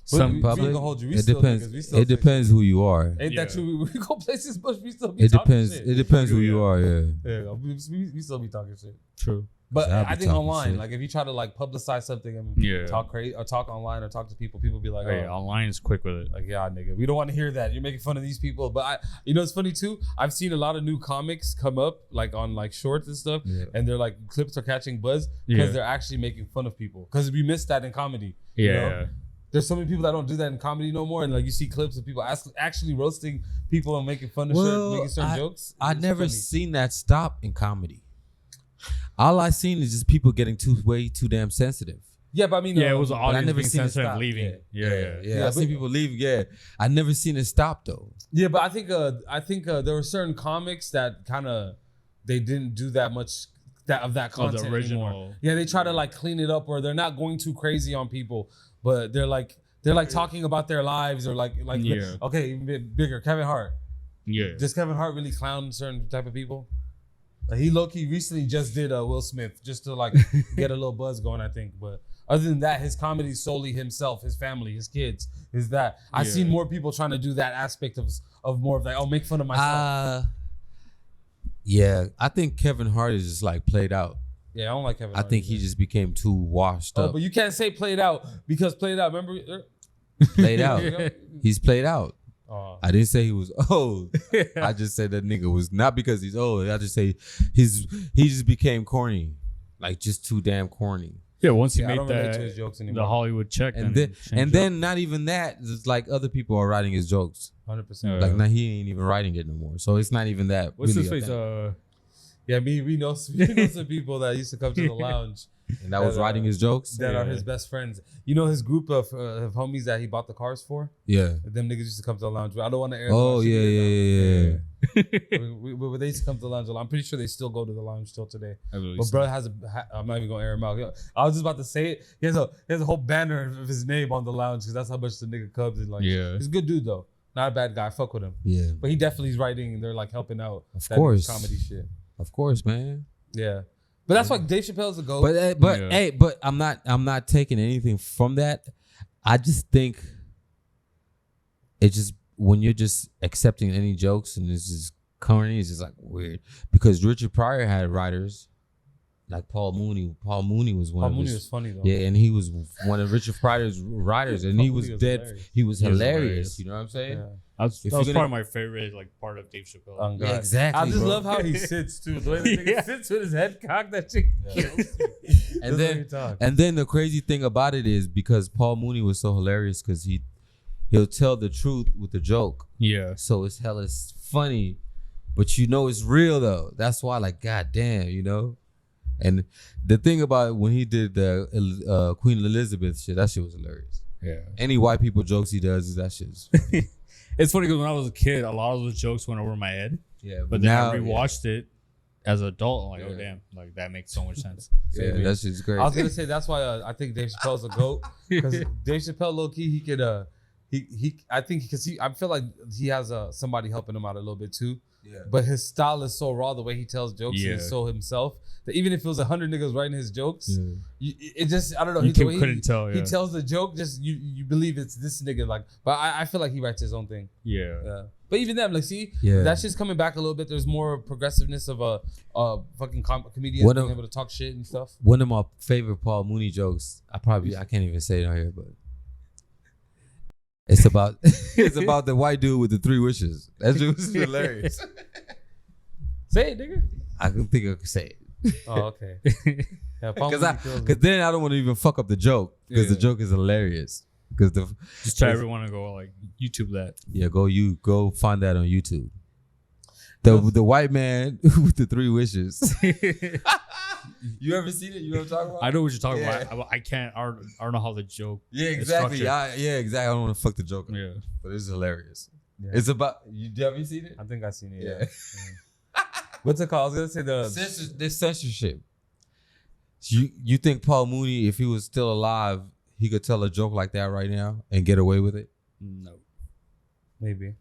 Some we public. ain't gonna hold you. We It still depends. niggas. We still It depends who you are. Ain't that Yeah. true? We go places, but we still be It talking depends. shit. It depends who Yeah. you are. Yeah. Yeah, we still be talking shit. True. But I'll be I think talking online, shit. like if you try to like publicize something and Yeah. talk crazy or talk online or talk to people be like, Oh, yeah, online is quick with it. like, yeah, nigga, we don't want to hear that. You're making fun of these people. But it's funny too. I've seen a lot of new comics come up like on like shorts and stuff, Yeah. and they're like clips are catching buzz because Yeah. they're actually making fun of people. Because we missed that in comedy. Yeah. You know? There's so many people that don't do that in comedy no more, and like you see clips of people actually roasting people and making fun of making certain jokes. I It's never funny. seen that stop in comedy. All I seen is just people getting way too damn sensitive. Yeah, but I mean, Yeah, it was an But I audience never being seen it sensitive stop. leaving. Yeah. Yeah, I seen but- people leave. Yeah, I never seen it stop though. Yeah, but I think there were certain comics that kind of they didn't do that much of that content the original. anymore. Yeah, they try to like clean it up, or they're not going too crazy on people, but they're like talking about their lives or like Yeah. okay, even bit bigger. Kevin Hart. Yeah. Does Kevin Hart really clown certain type of people? He low-key recently just did Will Smith just to like get a little buzz going, I think. But other than that, his comedy is solely himself, his family, his kids. Is that I've Yeah. seen more people trying to do that aspect of more of like, oh, make fun of myself. Yeah, I think Kevin Hart is just like played out. Yeah, I don't like Kevin I Hart think he either. just became too washed Oh, up. but you can't say played out because played out. Remember? Played out. He's played out. Oh. I didn't say he was old. I just said that nigga was not because he's old. I just say he just became corny, like just too damn corny. Yeah, once he Yeah, I made don't relate to his that jokes anymore. the Hollywood check, And then not even that. It's like other people are writing his jokes. 100%. Yeah. Like now he ain't even writing it no more. So it's not even that. what's really his face? authentic. Yeah, we know some people that used to come to the lounge. And that was writing his jokes? That are his best friends. You know his group of homies that he bought the cars for? Yeah. Them niggas used to come to the lounge. I don't want to air. Oh, yeah. They used to come to the lounge. I'm pretty sure they still go to the lounge still today. But bro has I'm not even going to air him out. I was just about to say it. He has a whole banner of his name on the lounge because that's how much the nigga comes. And like, he's a good dude, though. Not a bad guy. I fuck with him. Yeah. But he definitely is writing and they're like helping out. Of course. Comedy shit. Of course, man. Yeah. But that's why Dave Chappelle's a GOAT. But I'm not taking anything from that. I just think it's just when you're just accepting any jokes and it's just corny, it's just like weird. Because Richard Pryor had writers like Paul Mooney. Paul Mooney was one. Paul Mooney was funny though. Yeah, and he was one of Richard Pryor's writers, and he was dead. Hilarious. He was hilarious. You know what I'm saying? Yeah. That was probably my favorite part of Dave Chappelle. Yeah, exactly. I just love how he sits too. The way the nigga sits with his head cocked, that shit kills me. And then the crazy thing about it is because Paul Mooney was so hilarious because he'll tell the truth with the joke. Yeah. So it's hella funny, but you know it's real though. That's why, like, goddamn, you know. And the thing about when he did the Queen Elizabeth shit, that shit was hilarious. Yeah. Any white people jokes he does, that shit's funny. It's funny because when I was a kid, a lot of those jokes went over my head. Yeah. But then I rewatched it as an adult. I'm like, oh damn, like that makes so much sense. Yeah, that shit's great. I was gonna say that's why I think Dave Chappelle's a GOAT because Dave Chappelle, low key, he could I think because I feel like he has somebody helping him out a little bit too. Yeah. But his style is so raw, the way he tells jokes is so himself that even if it was 100 niggas writing his jokes, it just, I don't know. You couldn't tell. He tells the joke, just you believe it's this nigga. Like, but I feel like he writes his own thing. Yeah. But even then, like, see, that's just coming back a little bit. There's more progressiveness of a fucking comedian being able to talk shit and stuff. One of my favorite Paul Mooney jokes, I can't even say it on here, but it's about the white dude with the 3 wishes. That shit was hilarious. Say it, nigga. I don't think I can say it. Oh, okay. Yeah, because then I don't want to even fuck up the joke because the joke is hilarious. Because just try everyone to go like YouTube that. Yeah, go find that on YouTube. The white man with the 3 wishes. You ever seen it? You know what I'm talking about? I know what you're talking about. I can't. I don't know how the joke. Yeah, exactly. Exactly. I don't want to fuck the joke up. Yeah, but it's hilarious. Yeah. It's about. Have you seen it? I think I've seen it. Yeah. What's it called? I was gonna say the censorship. You think Paul Mooney, if he was still alive, he could tell a joke like that right now and get away with it? No. Maybe.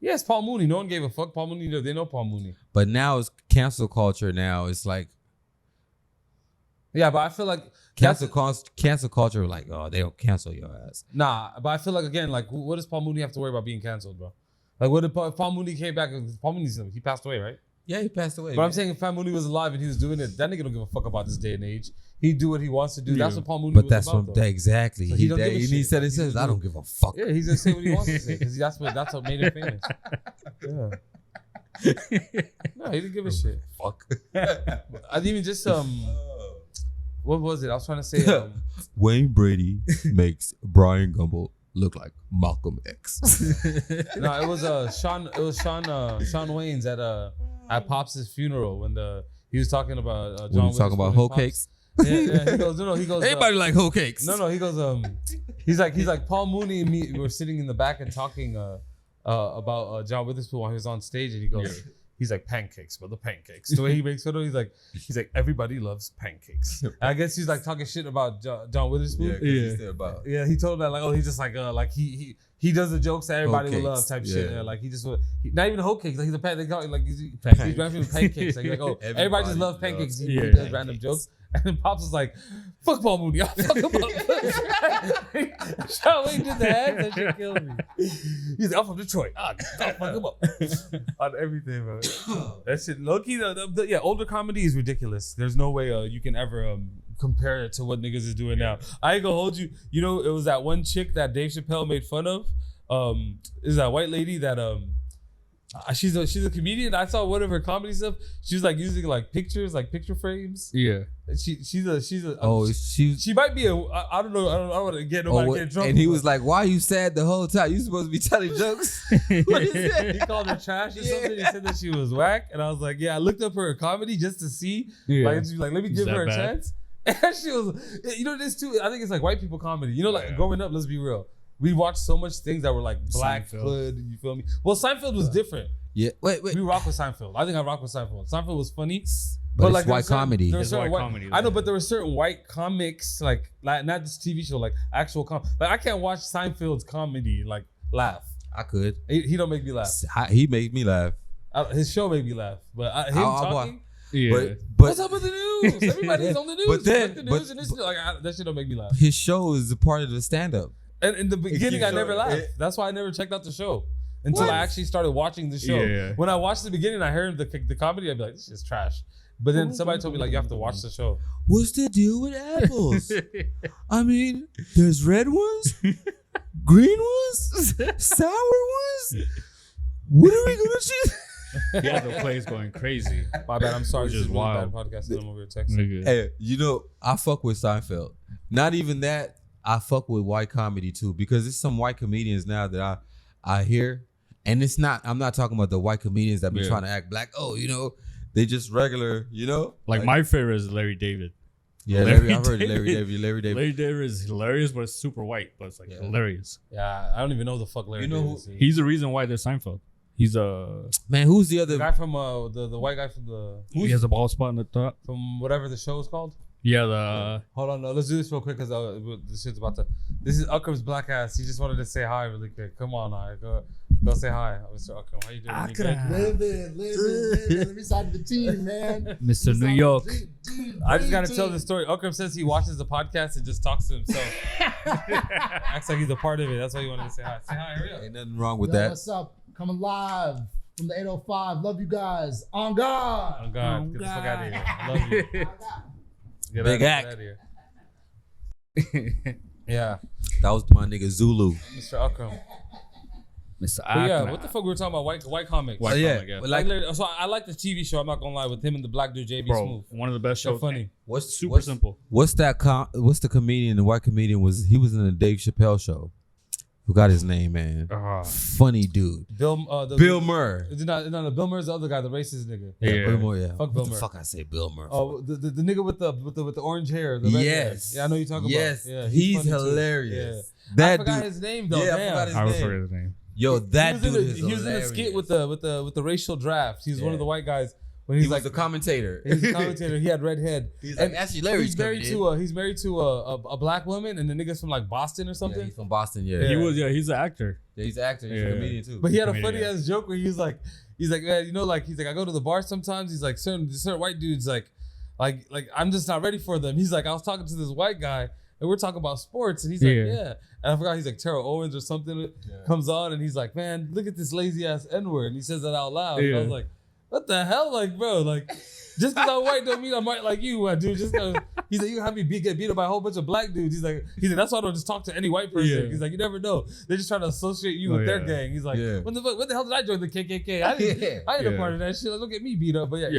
Yes, Paul Mooney. No one gave a fuck. Paul Mooney, they know Paul Mooney. But now it's cancel culture. Now it's like, yeah, but I feel like cancel culture. Like, oh, they don't cancel your ass. Nah, but I feel like again, like, what does Paul Mooney have to worry about being canceled, bro? Like, what if Paul Mooney came back? Paul Mooney's he passed away, right? Yeah, he passed away. But I'm saying if Paul Mooney was alive and he was doing it, that nigga don't give a fuck about this day and age. He do what he wants to do. Yeah. That's what Paul Mooney was about. Exactly. So he says, I don't give a fuck. Yeah, he's gonna say what he wants to say because that's what made him famous. Yeah. No, he didn't give a shit. Fuck. I didn't even just what was it? I was trying to say Wayne Brady makes Brian Gumble look like Malcolm X. No, it was Sean Wayne's at Pops' funeral when he was talking about John. When he was talking about hoe cakes. Yeah, he goes, no, he goes. Everybody like hoe cakes. No, he goes. He's like Paul Mooney and me were sitting in the back and talking about John Witherspoon while he was on stage, and he goes. He's like, pancakes, but the pancakes. The way he makes fun of, he's like, everybody loves pancakes. And I guess he's like talking shit about John Witherspoon. Yeah, he told him that like, oh, he's just like he does the jokes that everybody will love type shit. Yeah, like he just not even hoe cakes. Like he's a pancake. Like he's rapping pancakes. Like oh, everybody just loves pancakes. He does random jokes. And then Pops was like, fuck Paul Mooney. I'll fuck him up. Sean Wayne did the hands. That shit killed me. He's like, I'm from Detroit. I'll fuck him up. On everything, bro. That shit, low-key, older comedy is ridiculous. There's no way you can ever compare it to what niggas is doing now. I ain't gonna hold you. You know, it was that one chick that Dave Chappelle made fun of. Is that white lady that She's a comedian. I saw one of her comedy stuff. She was like using like pictures, like picture frames. Yeah. She's a. She might be a. I don't know. I don't want to get nobody get drunk. And he was like, "Why are you sad the whole time? You supposed to be telling jokes." What is that? He called her trash or something. He said that she was whack, and I was like, "Yeah." I looked up her comedy just to see. Yeah. Like, she's like, "Let me give her a chance." And she was, you know, this too. I think it's like white people comedy. You know, like growing up. Let's be real. We watched so much things that were like Black Hood. You feel me? Well, Seinfeld was different. Yeah. Wait. We rock with Seinfeld. I think I rock with Seinfeld. Seinfeld was funny. But like it's white comedy. There was white comedy. I know, but there were certain white comics, like not just TV show, like actual Like I can't watch Seinfeld's comedy like laugh. I could. He don't make me laugh. He made me laugh. His show made me laugh, but him talking. Yeah. But what's up with the news? Everybody's on the news. But then, that shit don't make me laugh. His show is a part of the stand-up. And in the beginning, I never laughed. That's why I never checked out the show until I actually started watching the show. Yeah. When I watched the beginning, I heard the comedy. I'd be like, this is trash. But then somebody told me like, you have to watch the show. What's the deal with apples? I mean, there's red ones, green ones, sour ones. What are we gonna choose? Yeah, the play's going crazy. My bad. I'm sorry. Which is wild. Bad podcast. I'm over here texting. Hey, you know, I fuck with Seinfeld. Not even that. I fuck with white comedy too, because there's some white comedians now that I hear, and it's not. I'm not talking about the white comedians that be trying to act black. Oh, you know, they just regular. You know, like my favorite is Larry David. Yeah, I've heard Larry David. Larry David is hilarious, but it's super white, but it's like hilarious. Yeah, I don't even know the fuck Larry David is. He's the reason why there's Seinfeld. He's a man. Who's the other guy from the white guy from the? He has a bald spot in the top from whatever the show is called. Yeah, hold on, no, let's do this real quick because this shit's about to. This is Akram's black ass. He just wanted to say hi really quick. Come on, go say hi, Mr. Akram. How you doing? Akram. Living. Let me side the team, man. Mr. New York. I just gotta tell the story. Akram says he watches the podcast and just talks to himself. Acts like he's a part of it. That's why he wanted to say hi. Say hi, hurry up. Ain't nothing wrong with that. What's up? Coming live from the 805. Love you guys. On God. On God. Get the fuck out of here. I love you. Big act. Yeah. That was my nigga Zulu. Mr. Akram. Mr. Akram. Yeah, what the fuck we were talking about? White comics. White comic, yeah. So I like the TV show, I'm not gonna lie, with him and the black dude JB Smooth. One of the best shows. Funny. What's simple. What's the comedian, the white comedian he was in the Dave Chappelle show. Forgot his name, man. Funny dude. Bill Murray. No, Bill Murray's the other guy, the racist nigga. Yeah, Bill Murray. Yeah. Fuck Bill Murray. Fuck I say Bill Murray. Oh, the nigga with the orange hair. The red hair. Yeah, I know you're talking about. Yes. Yeah, he's hilarious. Yeah. I forgot his name though. Yeah, damn. I forgot his name. Yo, that dude is hilarious. He was in a skit with the racial draft. He's one of the white guys. When he was the commentator. He's a commentator. He had red head. He's like, actually, Larry's he's married to a black woman, and the nigga's from like Boston or something. Yeah, he's from Boston. Yeah. He's an actor. Yeah, he's an actor. He's a comedian too. But he had a funny ass joke where he's like, man, you know, like he's like, I go to the bar sometimes. He's like, certain white dudes like I'm just not ready for them. He's like, I was talking to this white guy, and we're talking about sports, and he's like, yeah. And I forgot he's like Terrell Owens or something comes on, and he's like, man, look at this lazy ass N-word, and he says that out loud. And I was like, what the hell, like, bro, like, just because I'm white don't mean I'm white like you, dude. Just because he's like, you have me get beat up by a whole bunch of black dudes. He's like, that's why I don't just talk to any white person. Yeah. He's like, you never know. They're just trying to associate you with their gang. He's like, when the hell did I join the KKK? I ain't a part of that shit. Like, don't get me beat up. But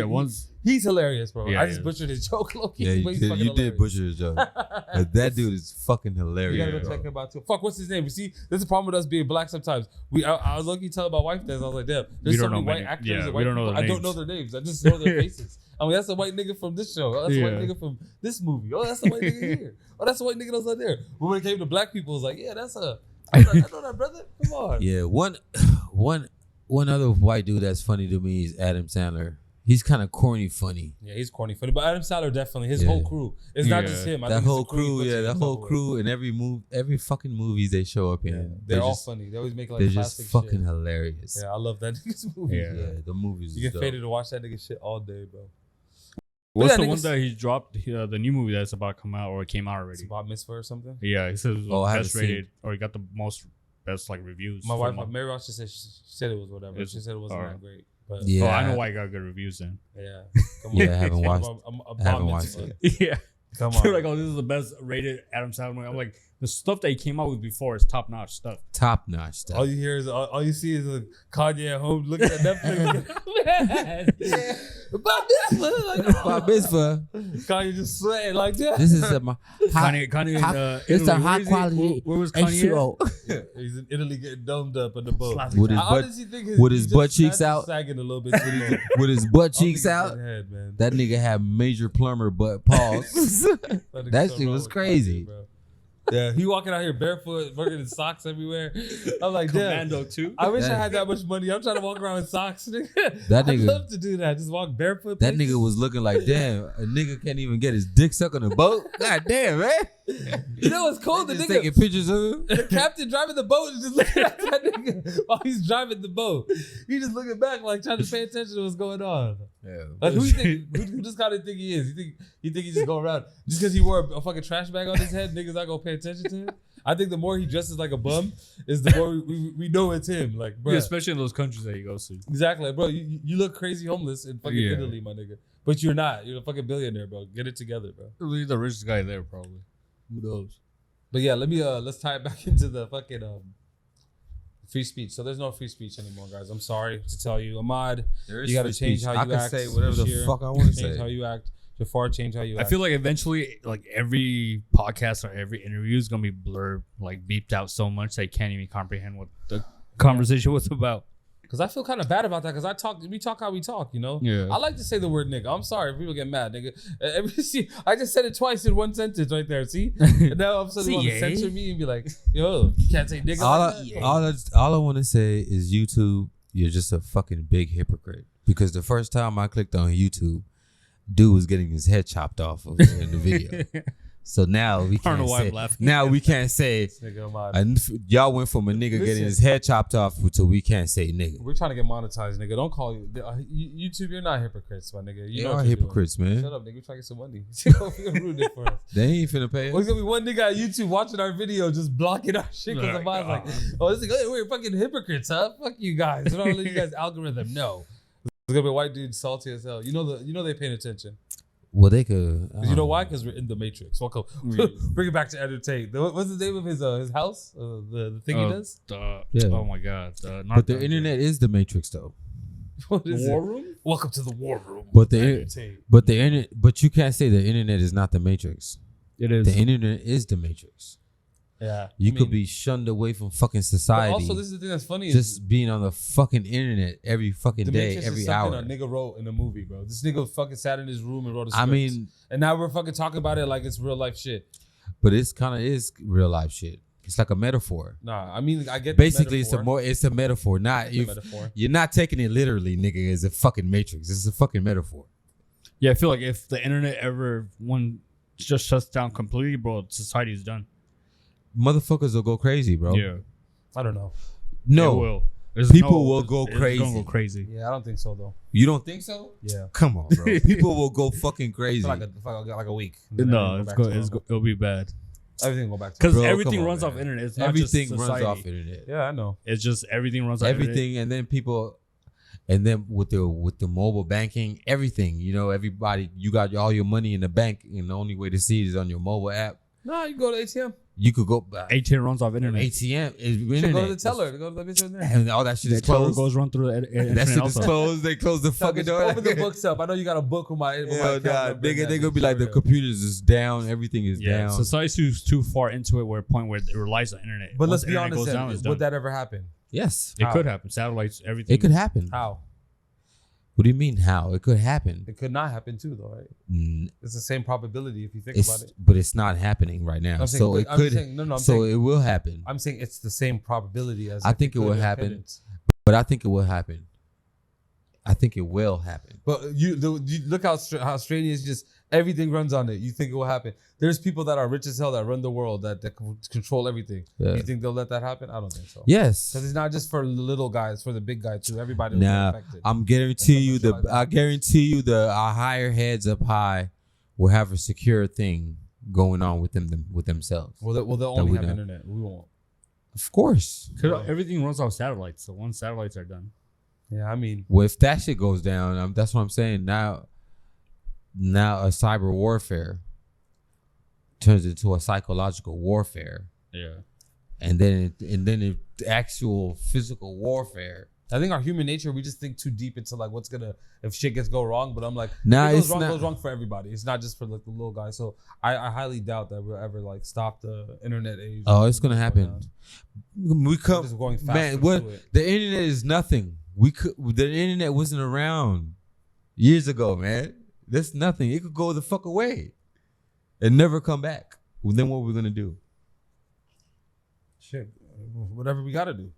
he's hilarious, bro. I just butchered his joke, low-key. Yeah, you did butcher his joke. That dude is fucking hilarious. You gotta go check him out too. Fuck, what's his name? You see, this is the problem with us being black sometimes. I was lucky to tell about wife things. I was like, damn, there's so many white actors and white people. I don't know their names. I just know their faces. I mean, that's the white nigga from this show. Oh, that's the white nigga from this movie. Oh, that's the white nigga here. Oh, that's the white nigga that was out there. But when it came to black people, it was like, yeah, I know that brother. Come on. Yeah, one other white dude that's funny to me is Adam Sandler. He's kind of corny funny. Yeah, he's corny funny. But Adam Sandler definitely, his whole crew. It's not just him. That whole crew in every fucking movies they show up in. They're all funny. They always make like they're classic just fucking shit. Hilarious. Yeah, I love that nigga's movies. Yeah, the movies. You get faded to watch that nigga shit all day, bro. What's the one that he dropped? The new movie that's about to come out or it came out already? It's about Mitzvah or something? Yeah, he said it was best rated or he got the best like reviews. My wife, Mary Ross, she said it was whatever. She said it wasn't that great. But yeah, I know why I got good reviews then. Yeah, come on. Yeah, I haven't watched it. Yeah, come on. They're like, oh, this is the best rated Adam Sandler movie. I'm like, the stuff that he came out with before is top notch stuff. Top notch stuff. All you hear is all you see is Kanye at home looking at Netflix. Bar mitzvah. Kanye just sweating like that. This is my Kanye it's a Italy. high quality Where was Kanye? H2O. Yeah, he's in Italy getting domed up on the boat. With his I butt, honestly think with his he butt just cheeks has out. sagging a little bit. Too with his butt I don't cheeks think out. it's head, man. That nigga had major plumber butt paws. That That so shit wrong was with crazy. Kanye, bro. Yeah, he walking out here barefoot, working in socks everywhere. I'm like, damn. Commando too. I wish I had that much money. I'm trying to walk around in socks. Nigga. That I'd nigga- love to do that. Just walk barefoot. That places. nigga was looking like, damn, a nigga can't even get his dick sucked on a boat. God damn, man. You know what's cold? The Just nigga, taking pictures of him. the captain driving the boat is just looking at that nigga while he's driving the boat. He just looking back, like trying to pay attention to what's going on. Yeah. Like who you think? Who this kind of think he is? You think he just go around just because he wore a fucking trash bag on his head? Niggas not gonna pay attention to him. I think the more he dresses like a bum, is the more we know it's him. Like, bro, Yeah, especially in those countries that he goes to. exactly, bro. You look crazy homeless in fucking Yeah. Italy, my nigga. But you're not. You're a fucking billionaire, bro. Get it together, bro. He's the richest guy there, probably. Who knows? But yeah, let's tie it back into the fucking free speech. So there's no free speech anymore, guys. I'm sorry to tell you, Ahmad. You got to change how you act. I can say whatever the Bashir, fuck I want to change say. how you act. Jafar, change how you I act. feel like eventually, like every podcast or every interview is gonna be blurred, like beeped out so much they can't even comprehend what the conversation was about. Because I feel kind of bad about that. Because we talk how we talk, you know. Yeah. I like to say the word nigga. I'm sorry if people get mad, nigga. See, I just said it twice in one sentence right there. See, and now all of a sudden you want to censor me and be like, yo, you can't say nigga. All I want to say is YouTube, you're just a fucking big hypocrite. Because the first time I clicked on YouTube, dude was getting his head chopped off in the video. So now we I don't can't know why I'm say. laughing. Now we can't say. Nigga, Ahmad. Y'all went from a nigga getting Listen. his head chopped off to we can't say nigga. We're trying to get monetized, nigga. Don't call you YouTube. You're not hypocrites, my nigga. You They know are what you're hypocrites, doing. man. Shut up, nigga. We're trying to get some money. You're ruining it for us. They ain't finna pay Well, us. it's gonna be one nigga at YouTube watching our video, just blocking our shit because Like, Ahmad's like, oh, this is, we're fucking hypocrites, huh? Fuck you guys. We're not letting you guys algorithm. No. There's gonna be a white dude salty as hell. You know they paying attention. Well, they could. 'Cause you know why? Because we're in the Matrix. Welcome. Bring it back to entertain. What's the name of his house? The thing he does? Yeah. Oh my god. But the internet is the Matrix, though. What The is war it? room? Welcome to the war room. But Entertain. the internet. But you can't say the internet is not the Matrix. It is. The internet is the Matrix. Yeah. You I could mean, be shunned away from fucking but society. also, this is the thing that's funny. Just being on the fucking internet every fucking the day, Matrix every is something hour. a nigga wrote in a movie, bro. This nigga fucking sat in his room and wrote a script. I mean, and now we're fucking talking about it like it's real life shit. but it's kind of is real life shit. It's like a metaphor. Nah, I mean, I get Basically, the it's a metaphor. Not It's a metaphor. you're not taking it literally, nigga. It's a fucking Matrix. It's a fucking metaphor. Yeah, I feel like if the internet ever just shuts down completely, bro, society's done. Motherfuckers will go crazy, bro. Yeah. I don't know. It No, will. People will go It's crazy. gonna go crazy. Yeah, I don't think so though. you don't think so? Yeah. Come on, bro. People will go fucking crazy. For like a week. And then No, everything go back to normal. it'll be bad. Everything go back to Because Bro, everything come on, runs man. off internet. It's not Everything just runs society. off internet. Yeah, I know. It's just everything runs off Everything, and then people, and then with the mobile banking, everything. You know, everybody, you got all your money in the bank, and the only way to see it is on your mobile app. No, you go to ATM. You could go ATM runs off internet. ATM is You should internet. go to the teller. Go to the bitch in there. and all that shit The is teller closed. goes run through the That internet shit is also. closed. They close the fucking door. Open the books up. I know you got a book with my. Hell account nah, number in nigga, that they gonna be bitch. like the computers is down, everything is Yeah, down. society's too far into it where a point where it relies on internet. But Once let's be internet honest. goes down, it's Would done. that ever happen? Yes, It How? could happen. Satellites, everything. it could happen. How? What do you mean how? It could happen. It could not happen too, though, right? Mm, It's the same probability if you think It's, about it. but it's not happening right now. I'm saying, So it I'm could. saying, no, I'm So saying, it will happen. I'm saying it's the same probability as. I if think it could will or happen. couldn't. But I think it will happen. I think it will happen. But you look how Australia is just everything runs on it. You think it will happen? There's people that are rich as hell that run the world that control everything. Yeah. You think they'll let that happen? I don't think so. Yes. Because it's not just for the little guys, for the big guy too. Everybody will Nah, get affected. I'm guarantee you Something like that. I guarantee you our higher heads up high will have a secure thing going on with themselves. Well, they'll that only we have don't. internet. We won't. Of course. Everything runs off satellites. So once satellites are done, Yeah, I mean, Well, if that shit goes down, that's what I'm saying. Now a cyber warfare turns into a psychological warfare. Yeah. And then actual physical warfare. I think our human nature, we just think too deep into like what's gonna if shit go wrong. But I'm like, nah, if it goes wrong for everybody. It's not just for like the little guy. So I highly doubt that we'll ever like stop the internet age. Oh, it's gonna happen. We come, just going faster. Man, what the internet is nothing. The internet wasn't around years ago, man. That's nothing. It could go the fuck away and never come back. Well, then what are we gonna do? Shit, whatever we gotta do.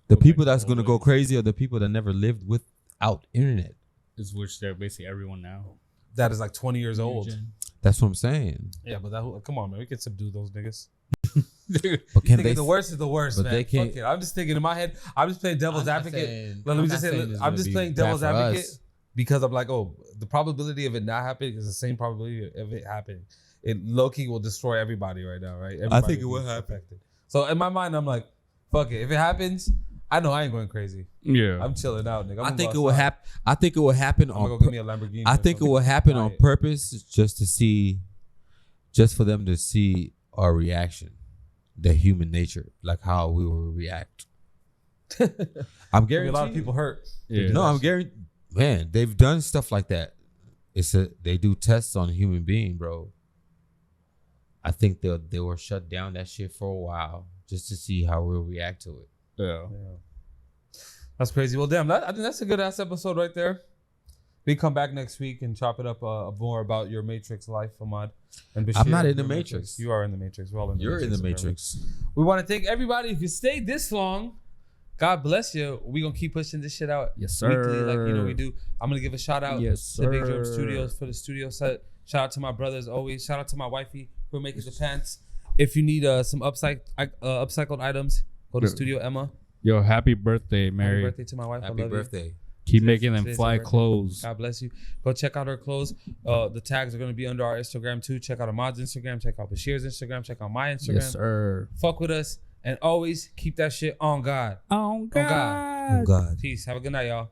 The people that's gonna go crazy are the people that never lived without internet. Is which they're basically everyone now. That is like 20 years old. That's what I'm saying. Yeah, but come on, man. We can subdue those niggas. But can they? The worst is the worst, but man. they can't. Fuck it. I'm just thinking in my head. I'm just playing devil's advocate. Let me just say, I'm just playing devil's advocate because I'm like, oh, the probability of it not happening is the same probability of it happening. It low-key will destroy everybody right now, right? Everybody I think it will happen. Affected. So in my mind, I'm like, fuck it. If it happens, I know I ain't going crazy. Yeah, I'm chilling out, nigga. I think it will happen. I think it will happen on. Give me a Lamborghini. I think it will happen on purpose, just for them to see our reaction, the human nature, like how we will react. I'm guaranteed. A lot of people hurt. Yeah. No, I'm guaranteed. Man, they've done stuff like that. They do tests on a human being, bro. I think they will shut down that shit for a while just to see how we'll react to it. Yeah. That's crazy. Well, damn, I think that's a good ass episode right there. We come back next week and chop it up more about your Matrix life, Ahmad. And Bashir, I'm not in the Matrix. You are in the Matrix. We're all in the You're Matrix. in the Matrix. We want to thank everybody. If you stayed this long, God bless you. We're going to keep pushing this shit out. Yes, sir. Weekly, like you know we do. I'm going to give a shout out to the Big Drum Studios for the studio set. Shout out to my brothers always. Shout out to my wifey who are making the pants. If you need some upcycled items, go to Studio Emma. Yo, happy birthday, Mary. Happy birthday to my wife. Happy birthday. Keep making them fly clothes. God bless you. Go check out her clothes. The tags are going to be under our Instagram too. Check out Ahmad's Instagram. Check out Bashir's Instagram. Check out my Instagram. Yes, sir. Fuck with us. And always keep that shit on God. On God. On God. On God. Peace. Have a good night, y'all.